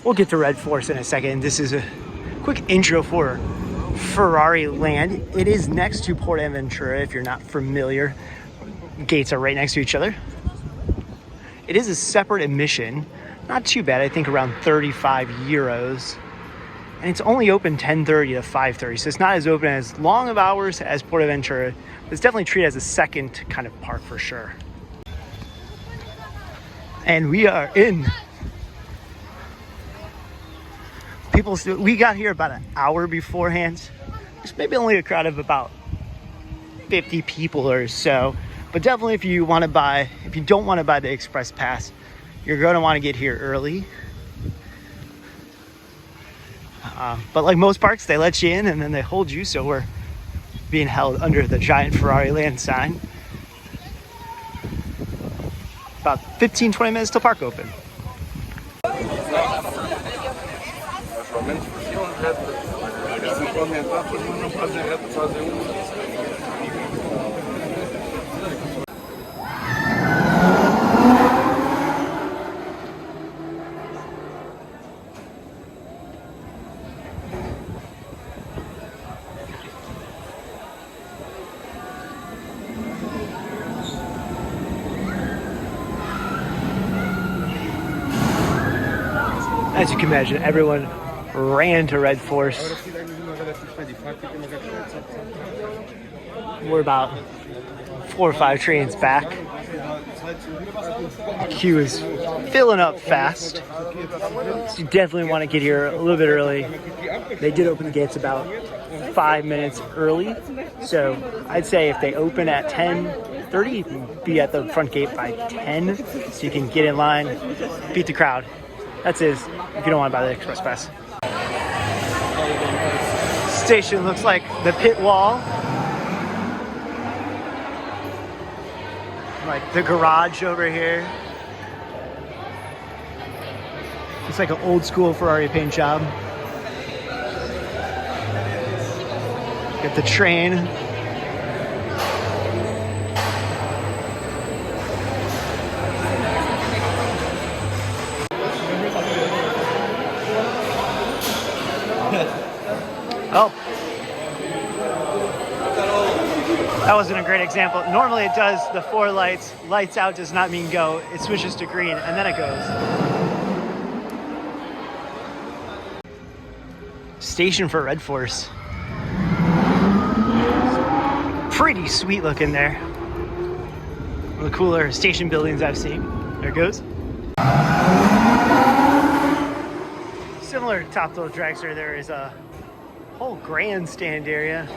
We'll get to Red Force in a second. This is a quick intro for Ferrari land. It is next to PortAventura if you're not familiar. Gates are right next to each other. It is a separate admission. Not too bad, I think around 35 euros. And it's only open 10:30 to 5:30, so it's not as open as long of hours as PortAventura. It's definitely treated as a second kind of park for sure. And we are in. We got here about an hour beforehand. There's maybe only a crowd of about 50 people or so. But definitely if you don't want to buy the express pass, you're going to want to get here early. But like most parks, they let you in and then they hold you. So we're being held under the giant Ferrari land sign. About 15-20 minutes till park open. As you can imagine, everyone ran to Red Force. We're about 4 or 5 trains back. The queue is filling up fast. So you definitely want to get here a little bit early. They did open the gates about 5 minutes early. So I'd say if they open at 10:30, you can be at the front gate by 10. So you can get in line, beat the crowd. That's it, if you don't want to buy the express pass. Station looks like the pit wall. Like the garage over here. It's like an old school Ferrari paint job. Get the train. Oh, that wasn't a great example. Normally it does the 4 lights. Lights out does not mean go. It switches to green and then it goes. Station for Red Force. Pretty sweet looking there. One of the cooler station buildings I've seen. There it goes. Similar to Top Thrill Dragster, there is a whole grandstand area.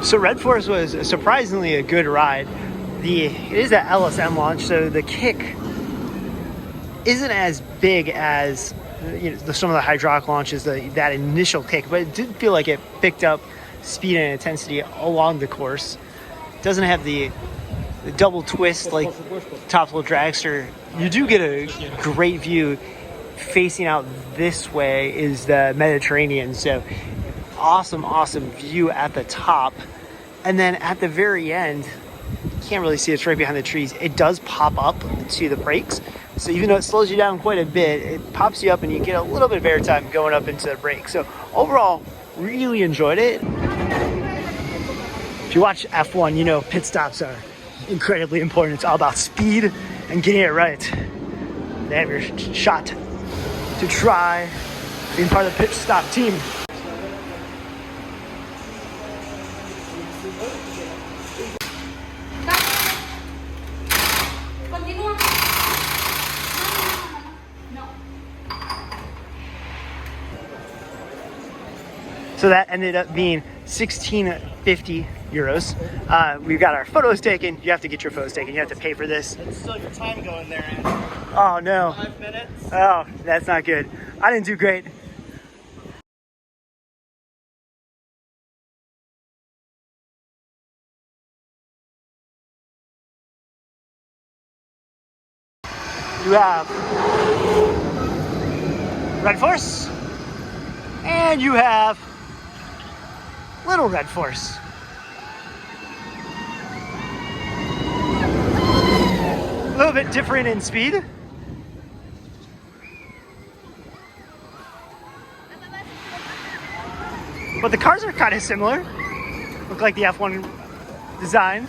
So Red Force was surprisingly a good ride. It is an LSM launch, so the kick isn't as big as some of the hydraulic launches, that initial kick, but it did feel like it picked up speed and intensity along the course. It doesn't have the double twist like Top Thrill Dragster. You do get a great view. Facing out this way is the Mediterranean, so awesome view at the top. And then at the very end, you can't really see, it's right behind the trees, it does pop up to the brakes. So even though it slows you down quite a bit, it pops you up and you get a little bit of airtime going up into the brakes. So overall, really enjoyed it. If you watch F1, you know pit stops are incredibly important. It's all about speed and getting it right. They have your shot to try being part of the pit stop team. So that ended up being 16.50 euros. We got our photos taken. You have to get your photos taken. You have to pay for this. It's still your time going there, Andrew. Oh no. 5 minutes. Oh, that's not good. I didn't do great. You have Red Force, and you have Little Red Force. A little bit different in speed. But the cars are kind of similar. Look like the F1 design.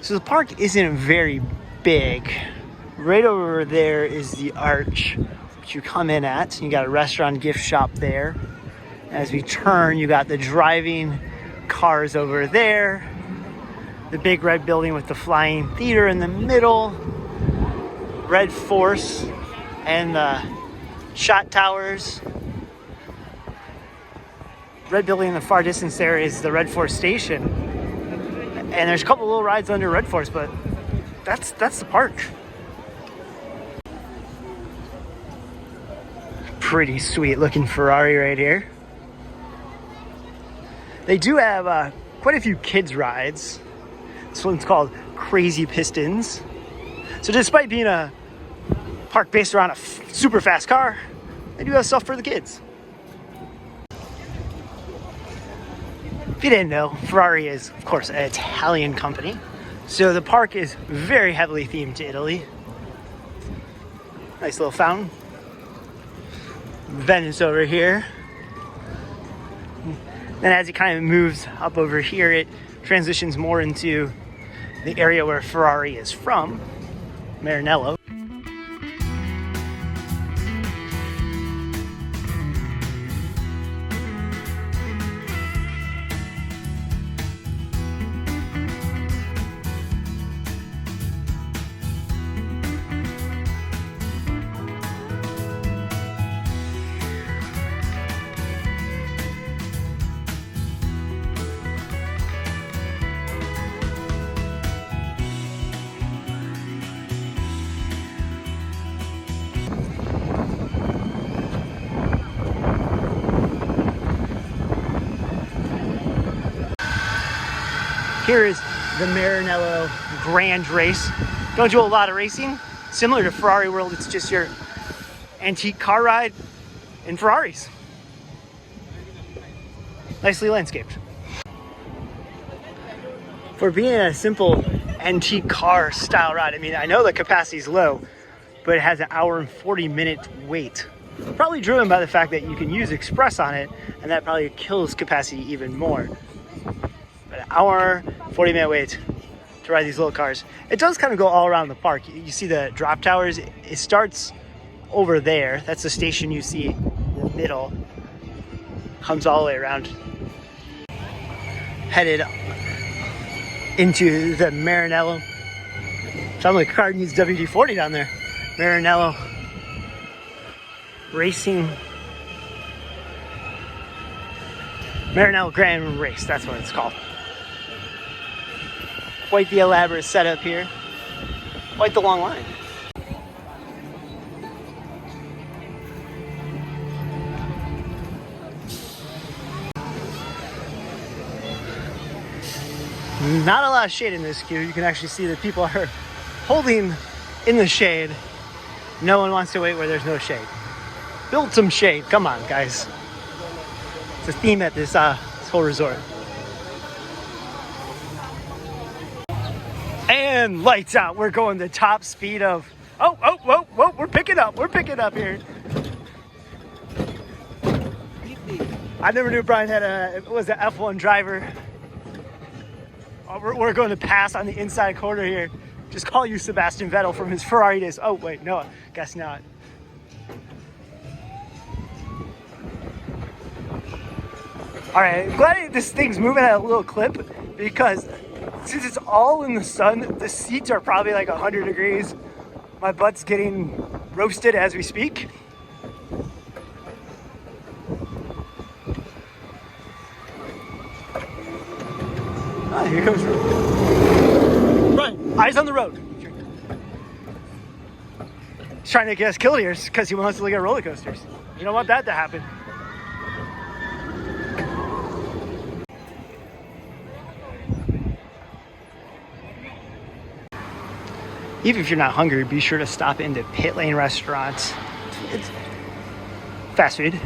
So the park isn't very big. Right over there is the arch, which you come in at. You got a restaurant gift shop there. As we turn, you got the driving cars over there. The big red building with the flying theater in the middle. Red Force and the shot towers. Red building in the far distance there is the Red Force station. And there's a couple little rides under Red Force, but that's the park. Pretty sweet looking Ferrari right here. They do have quite a few kids rides. This one's called Crazy Pistons. So despite being a park based around a super fast car, they do have stuff for the kids. If you didn't know, Ferrari is, of course, an Italian company. So the park is very heavily themed to Italy. Nice little fountain. Venice over here. Then as it kind of moves up over here, it transitions more into the area where Ferrari is from, Maranello. Here is the Maranello Grand Race. Don't do a lot of racing. Similar to Ferrari World, it's just your antique car ride in Ferraris. Nicely landscaped. For being a simple antique car style ride, I mean, I know the capacity is low, but it has an hour and 40-minute wait. Probably driven by the fact that you can use Express on it, and that probably kills capacity even more. But an hour, 40-minute wait to ride these little cars. It does kind of go all around the park. You see the drop towers. It starts over there. That's the station you see in the middle. Comes all the way around. Headed into the Maranello. Sounds like a car needs WD-40 down there. Maranello Racing. Maranello Grand Race, that's what it's called. Quite the elaborate setup here. Quite the long line. Not a lot of shade in this queue. You can actually see that people are holding in the shade. No one wants to wait where there's no shade. Build some shade. Come on, guys. It's a theme at this whole resort. And lights out. We're going the top speed of... Oh, we're picking up. We're picking up here. I never knew Brian was an F1 driver. We're going to pass on the inside corner here. Just call you Sebastian Vettel from his Ferrari days. Oh, wait, no, guess not. All right, I'm glad this thing's moving at a little clip because since it's all in the sun, the seats are probably like 100 degrees. My butt's getting roasted as we speak. Ah, here comes Right, eyes on the road. He's trying to get us killed here because he wants to look at roller coasters. You don't want that to happen. Even if you're not hungry, be sure to stop into Pit Lane Restaurant. It's fast food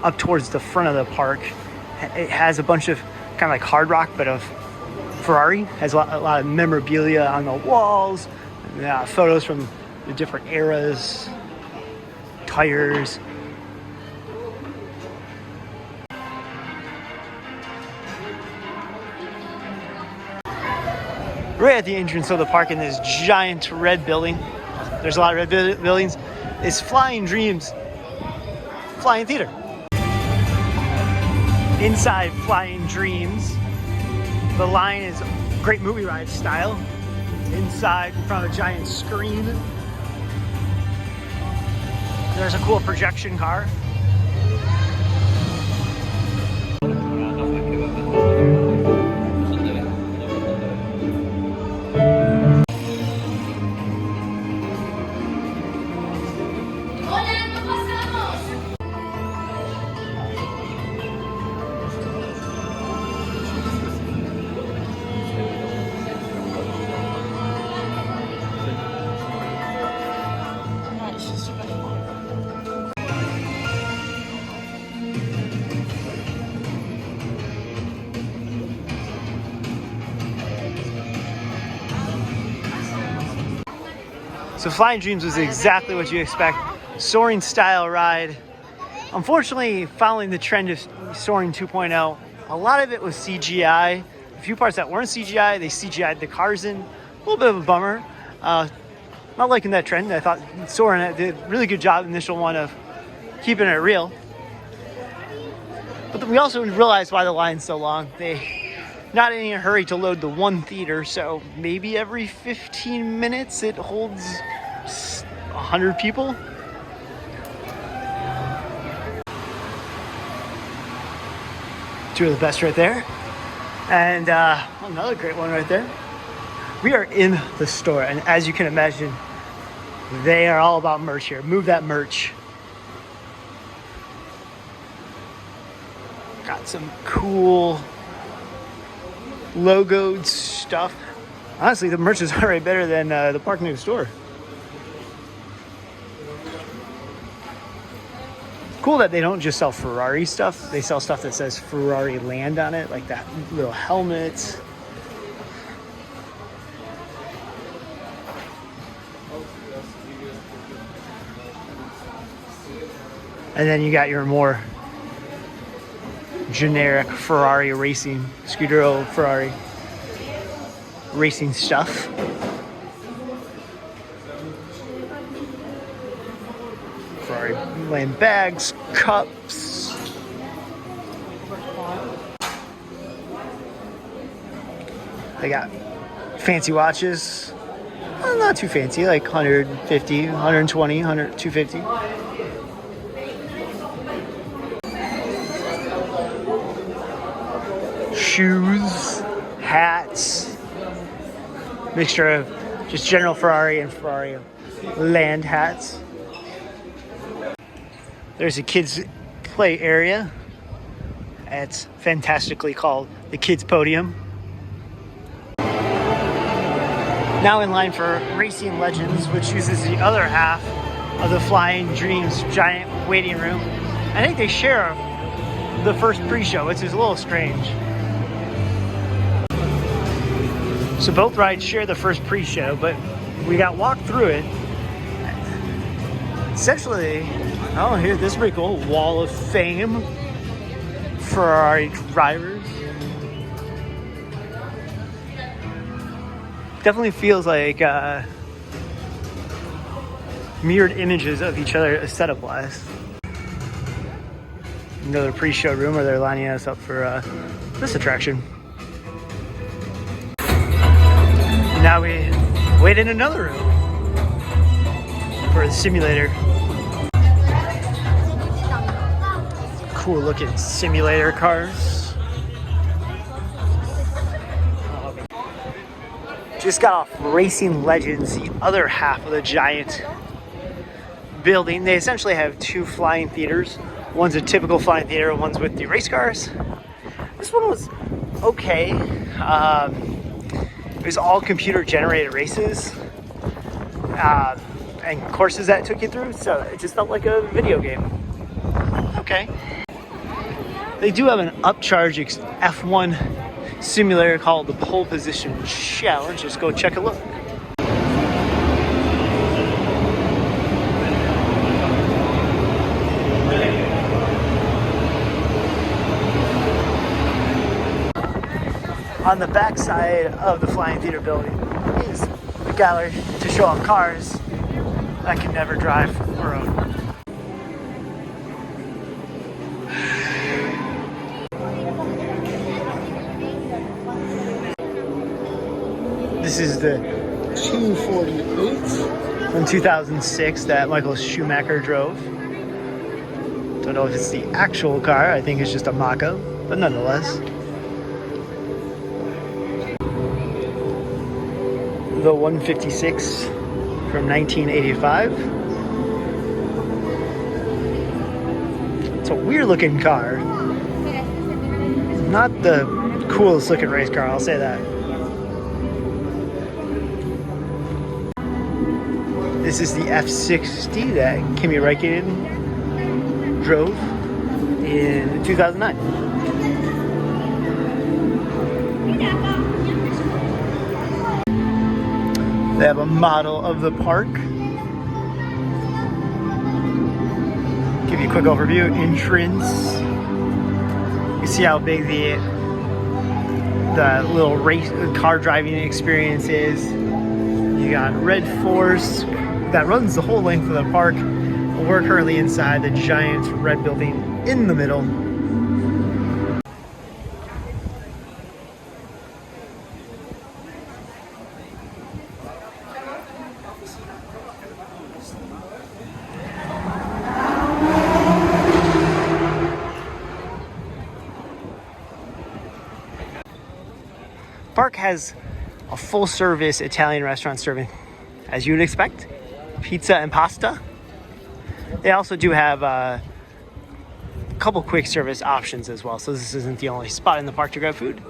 up towards the front of the park. It has a bunch of kind of like Hard Rock, but of Ferrari. Has a lot of memorabilia on the walls, photos from the different eras, tires. Right at the entrance of the park in this giant red building, there's a lot of red buildings, is Flying Dreams Flying Theater. Inside Flying Dreams, the line is great movie ride style. Inside, in front of a giant screen, there's a cool projection car. So Flying Dreams was exactly what you expect. Soaring style ride. Unfortunately, following the trend of Soaring 2.0, a lot of it was CGI. A few parts that weren't CGI, they CGI'd the cars in. A little bit of a bummer. Not liking that trend. I thought Soaring did a really good job, initial one, of keeping it real. But we also realized why the line's so long. They not in a hurry to load the one theater, so maybe every 15 minutes it holds 100 people. Two of the best right there. And another great one right there. We are in the store, and as you can imagine, they are all about merch here. Move that merch. Got some cool logoed stuff. Honestly, the merch is already better than the park next door. Cool that they don't just sell Ferrari stuff. They sell stuff that says Ferrari Land on it, like that little helmet. And then you got your more generic Ferrari racing, Scudero Ferrari racing stuff. Ferrari Land bags, cups. They got fancy watches. Well, not too fancy, like 150, 120, 100, 250. Shoes, hats, mixture of just general Ferrari and Ferrari Land hats. There's a kids play area. It's fantastically called the Kids Podium. Now in line for Racing Legends, which uses the other half of the Flying Dreams giant waiting room. I think they share the first pre-show, which is a little strange. So both rides share the first pre-show, but we got walked through it. Essentially, oh, here, this is pretty cool. Wall of Fame for our drivers. Definitely feels like mirrored images of each other setup-wise. Another pre-show room where they're lining us up for this attraction. Now we wait in another room for the simulator. Cool looking simulator cars. Just got off Racing Legends, the other half of the giant building. They essentially have two flying theaters. One's a typical flying theater, one's with the race cars. This one was okay. It was all computer generated races. and courses that it took you through, so it just felt like a video game. Okay. They do have an upcharge F1 simulator called the Pole Position Challenge. Just go check a look. On the back side of the Flying Theater building is a gallery to show off cars that can never drive or own. This is the 248 from 2006 that Michael Schumacher drove. Don't know if it's the actual car. I think it's just a mock-up, but nonetheless. The 156 from 1985. It's a weird looking car. Not the coolest looking race car, I'll say that. This is the F60 that Kimi Räikkönen drove in 2009. They have a model of the park. Give you a quick overview. Entrance. You see how big the little race car driving experience is. You got Red Force that runs the whole length of the park. We're currently inside the giant red building in the middle. Park has a full-service Italian restaurant serving, as you would expect, pizza and pasta. They also do have a couple quick service options as well, so this isn't the only spot in the park to grab food.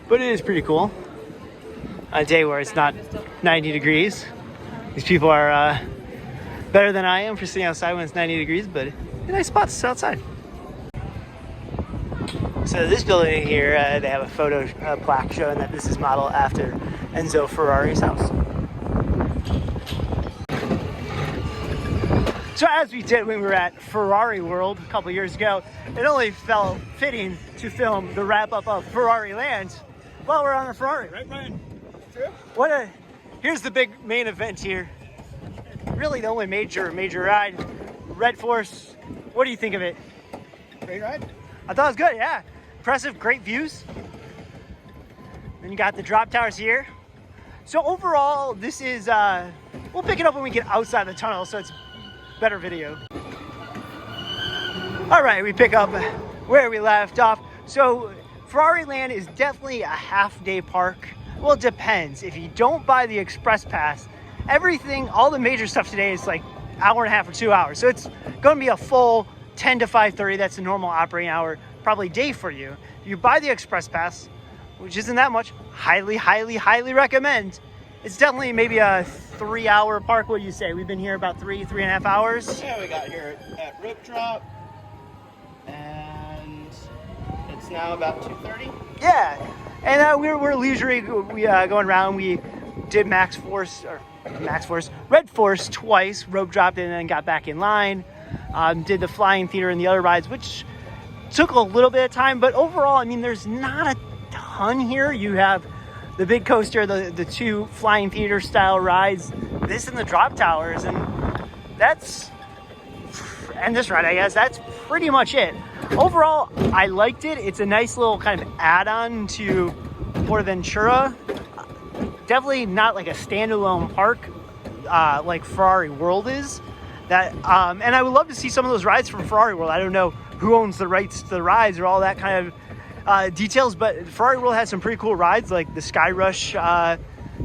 But it is pretty cool. On a day where it's not 90 degrees. These people are better than I am for sitting outside when it's 90 degrees, but a nice spot to sit outside. So this building here, they have a photo plaque showing that this is modeled after Enzo Ferrari's house. So as we did when we were at Ferrari World a couple years ago, it only felt fitting to film the wrap-up of Ferrari Land while we're on a Ferrari, right, Brian? True. Here's the big main event here. Really the only major ride. Red Force, what do you think of it? Great ride. I thought it was good, yeah. Impressive, great views. Then you got the drop towers here. So overall, this is, we'll pick it up when we get outside the tunnel, so it's better video. All right, we pick up where we left off. So Ferrari Land is definitely a half-day park. Well, it depends. If you don't buy the express pass, everything, all the major stuff today is like hour and a half or 2 hours. So it's gonna be a full 10 to 5:30, that's a normal operating hour, probably day for you. If you buy the express pass, which isn't that much, highly recommend. It's definitely maybe a 3-hour park. What do you say? We've been here about three and a half hours. Yeah, we got here at Rope Drop, and it's now about 2:30. Yeah, and we're leisurely going around. We did Red Force twice, rope dropped in and then got back in line. Did the Flying Theater and the other rides, which took a little bit of time, but overall, I mean, there's not a ton here. You have the big coaster, the two Flying Theater style rides, this and the drop towers, and this ride, I guess, that's pretty much it. Overall, I liked it. It's a nice little kind of add-on to PortAventura. Definitely not like a standalone park like Ferrari World is. And I would love to see some of those rides from Ferrari World. I don't know who owns the rights to the rides or all that kind of details, but Ferrari World has some pretty cool rides like the Sky Rush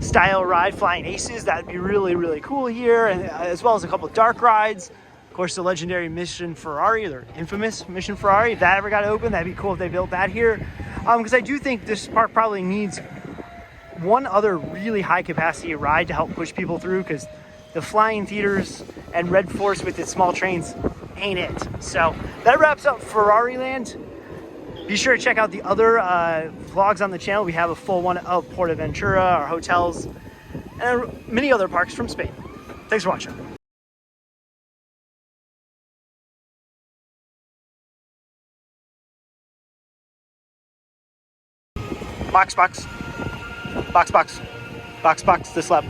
style ride, Flying Aces. That'd be really cool here, and as well as a couple of dark rides. Of course, the legendary Mission Ferrari, or infamous Mission Ferrari. If that ever got open, that'd be cool if they built that here. Because I do think this park probably needs one other really high capacity ride to help push people through, because the flying theaters and Red Force with its small trains ain't it. So that wraps up Ferrari Land. Be sure to check out the other vlogs on the channel. We have a full one of PortAventura, our hotels, and many other parks from Spain. Thanks for watching. Box, box, box, box, box, box, this lap.